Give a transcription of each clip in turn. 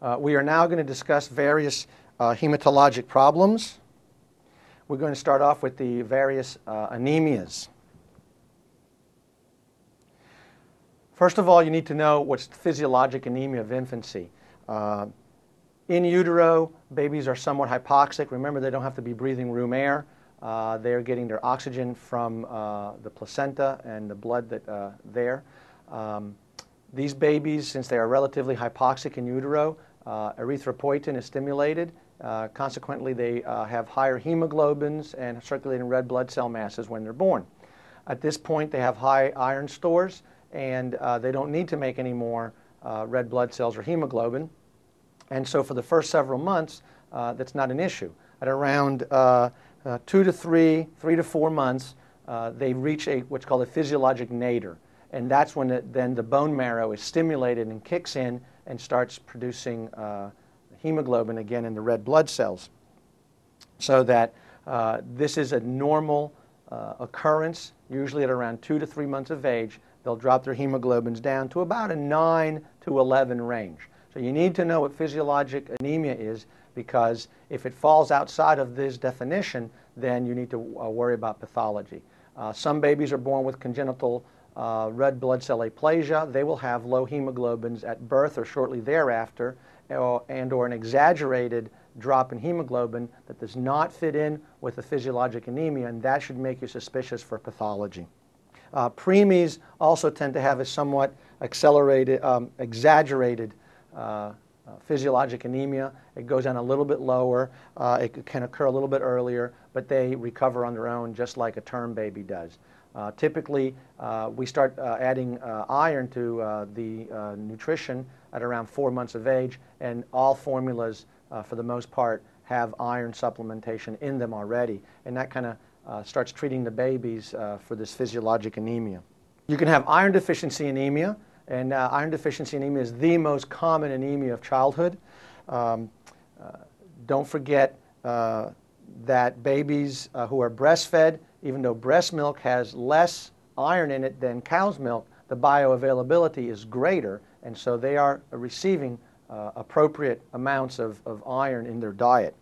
We are now going to discuss various hematologic problems. We're going to start off with the various anemias. First of all, you need to know what's physiologic anemia of infancy. In utero, babies are somewhat hypoxic. Remember, they don't have to be breathing room air. They're getting their oxygen from the placenta and the blood that there. These babies, since they are relatively hypoxic in utero, erythropoietin is stimulated. Consequently, they have higher hemoglobins and circulating red blood cell masses when they're born. At this point, they have high iron stores, and they don't need to make any more red blood cells or hemoglobin. And so for the first several months, that's not an issue. At around 2 to 3, 3 to 4 months, they reach what's called a physiologic nadir. And that's when then the bone marrow is stimulated and kicks in and starts producing hemoglobin again in the red blood cells. So that this is a normal occurrence, usually at around 2 to 3 months of age. They'll drop their hemoglobins down to about a 9 to 11 range. So you need to know what physiologic anemia is, because if it falls outside of this definition, then you need to worry about pathology. Some babies are born with congenital red blood cell aplasia. They will have low hemoglobins at birth or shortly thereafter, and or an exaggerated drop in hemoglobin that does not fit in with the physiologic anemia, and that should make you suspicious for pathology. Preemies also tend to have a somewhat exaggerated physiologic anemia. It goes down a little bit lower. It can occur a little bit earlier, but they recover on their own just like a term baby does. Typically, we start adding iron to the nutrition at around 4 months of age, and all formulas, for the most part, have iron supplementation in them already, and that kind of starts treating the babies for this physiologic anemia. You can have iron deficiency anemia, and iron deficiency anemia is the most common anemia of childhood. Don't forget that babies who are breastfed, even though breast milk has less iron in it than cow's milk, the bioavailability is greater, and so they are receiving appropriate amounts of iron in their diet.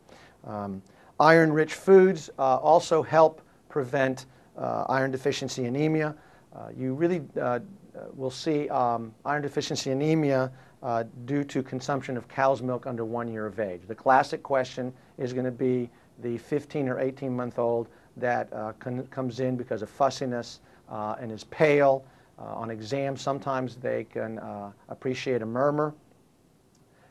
Iron-rich foods also help prevent iron deficiency anemia. You really will see iron deficiency anemia due to consumption of cow's milk under 1 year of age. The classic question is going to be the 15 or 18-month-old that comes in because of fussiness and is pale. On exam, sometimes they can appreciate a murmur.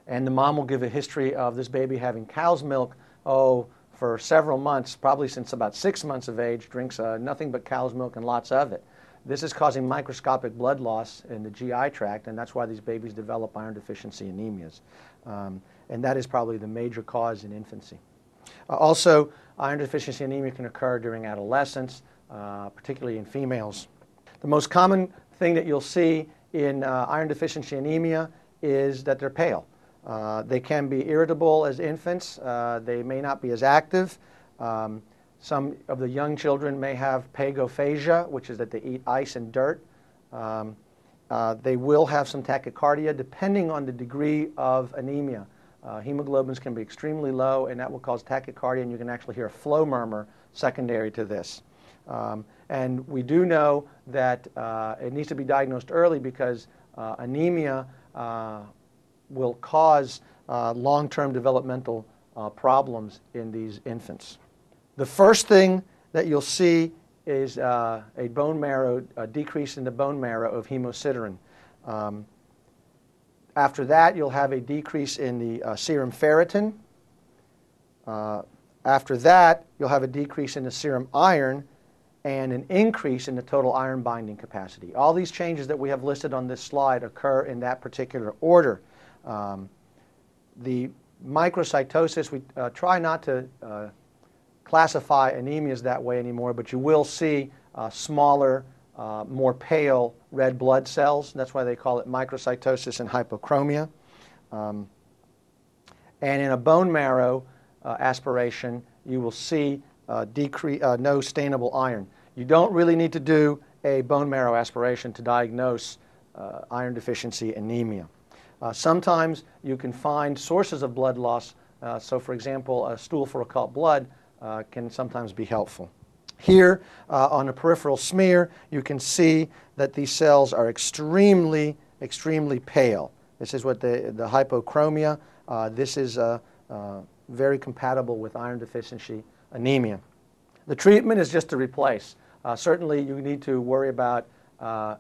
And the mom will give a history of this baby having cow's milk, for several months, probably since about 6 months of age, drinks nothing but cow's milk and lots of it. This is causing microscopic blood loss in the GI tract, and that's why these babies develop iron deficiency anemias. And that is probably the major cause in infancy. Also, iron deficiency anemia can occur during adolescence, particularly in females. The most common thing that you'll see in iron deficiency anemia is that they're pale. They can be irritable as infants. They may not be as active. Some of the young children may have pagophagia, which is that they eat ice and dirt. They will have some tachycardia depending on the degree of anemia. Hemoglobins can be extremely low, and that will cause tachycardia, and you can actually hear a flow murmur secondary to this. And we do know that it needs to be diagnosed early, because anemia will cause long-term developmental problems in these infants. The first thing that you'll see is a decrease in the bone marrow of hemosiderin. After that, you'll have a decrease in the serum ferritin. After that, you'll have a decrease in the serum iron and an increase in the total iron binding capacity. All these changes that we have listed on this slide occur in that particular order. The microcytosis, we try not to classify anemias that way anymore, but you will see smaller, more pale red blood cells. That's why they call it microcytosis and hypochromia. And in a bone marrow aspiration, you will see no stainable iron. You don't really need to do a bone marrow aspiration to diagnose iron deficiency anemia. Sometimes you can find sources of blood loss. So, for example, a stool for occult blood can sometimes be helpful. Here on a peripheral smear, you can see that these cells are extremely pale. This is what the hypochromia. This is very compatible with iron deficiency anemia. The treatment is just to replace. Certainly you need to worry about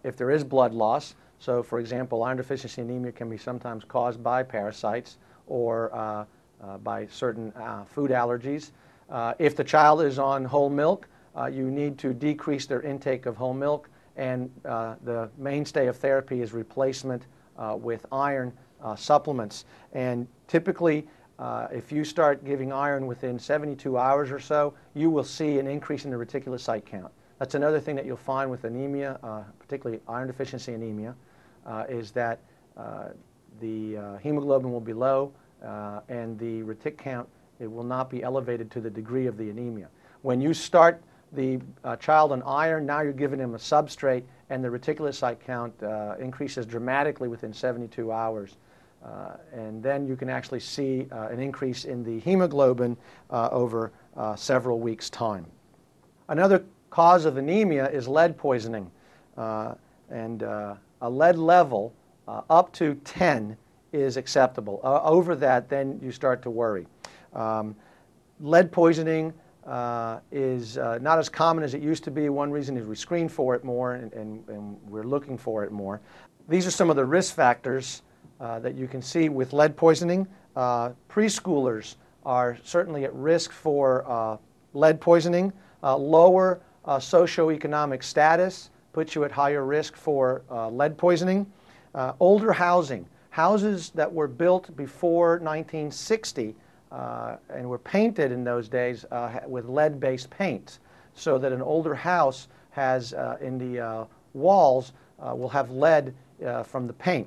if there is blood loss. So, for example, iron deficiency anemia can be sometimes caused by parasites or by certain food allergies. If the child is on whole milk, you need to decrease their intake of whole milk, and the mainstay of therapy is replacement with iron supplements. And typically, if you start giving iron within 72 hours or so, you will see an increase in the reticulocyte count. That's another thing that you'll find with anemia, particularly iron deficiency anemia, is that the hemoglobin will be low and the retic count, it will not be elevated to the degree of the anemia. When you start the child on iron, now you're giving him a substrate, and the reticulocyte count increases dramatically within 72 hours. And then you can actually see an increase in the hemoglobin over several weeks' time. Another cause of anemia is lead poisoning. And a lead level up to 10 is acceptable. Over that, then you start to worry. Lead poisoning is not as common as it used to be. One reason is we screen for it more, and we're looking for it more. These are some of the risk factors that you can see with lead poisoning. Preschoolers are certainly at risk for lead poisoning. Lower socioeconomic status puts you at higher risk for lead poisoning. Older housing, houses that were built before 1960 and were painted in those days with lead-based paints, so that an older house has in the walls will have lead from the paint.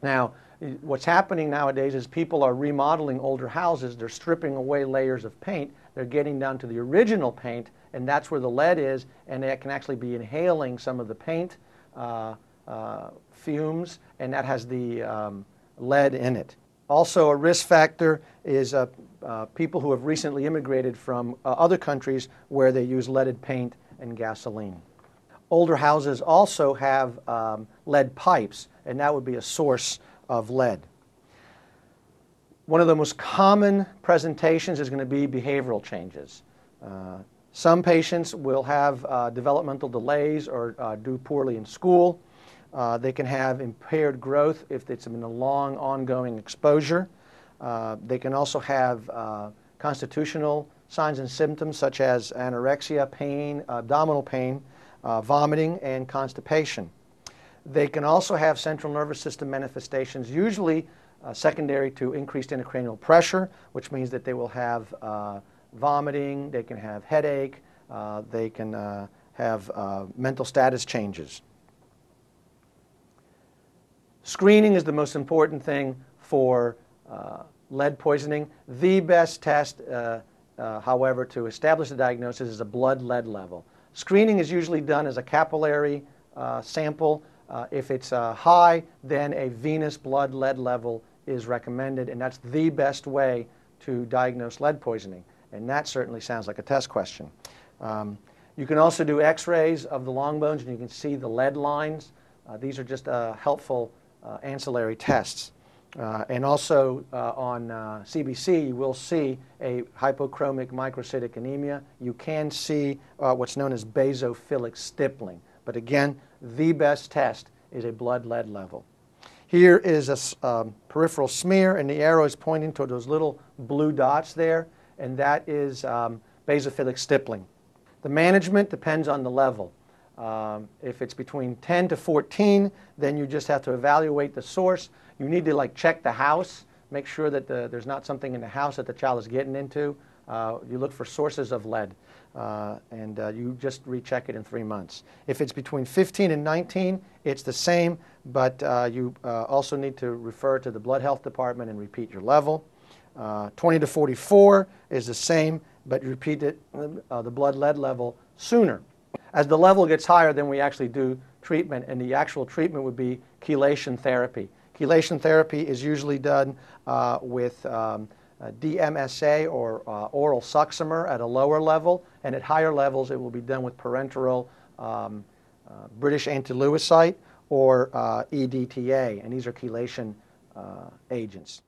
Now, what's happening nowadays is people are remodeling older houses. They're stripping away layers of paint. They're getting down to the original paint, and that's where the lead is, and they can actually be inhaling some of the paint fumes, and that has the lead in it. Also, a risk factor is people who have recently immigrated from other countries where they use leaded paint and gasoline. Older houses also have lead pipes, and that would be a source of lead. One of the most common presentations is going to be behavioral changes. Some patients will have developmental delays or do poorly in school. They can have impaired growth if it's been a long, ongoing exposure. They can also have constitutional signs and symptoms such as anorexia, pain, abdominal pain, vomiting, and constipation. They can also have central nervous system manifestations, usually secondary to increased intracranial pressure, which means that they will have vomiting, they can have headache, they can have mental status changes. Screening is the most important thing for lead poisoning. The best test, however, to establish the diagnosis is a blood lead level. Screening is usually done as a capillary sample. If it's high, then a venous blood lead level is recommended, and that's the best way to diagnose lead poisoning. And that certainly sounds like a test question. You can also do x-rays of the long bones, and you can see the lead lines. These are just helpful ancillary tests. And also on CBC, you will see a hypochromic microcytic anemia. You can see what's known as basophilic stippling. But again, the best test is a blood lead level. Here is a peripheral smear, and the arrow is pointing to those little blue dots there, and that is basophilic stippling. The management depends on the level. If it's between 10 to 14, then you just have to evaluate the source. You need to check the house, make sure that there's not something in the house that the child is getting into. You look for sources of lead, and you just recheck it in 3 months. If it's between 15 and 19, it's the same, but you also need to refer to the blood health department and repeat your level. 20 to 44 is the same, but you repeat it, the blood lead level sooner. As the level gets higher, then we actually do treatment, and the actual treatment would be chelation therapy. Chelation therapy is usually done with DMSA or oral succimer at a lower level, and at higher levels it will be done with parenteral British antilewisite or EDTA, and these are chelation agents.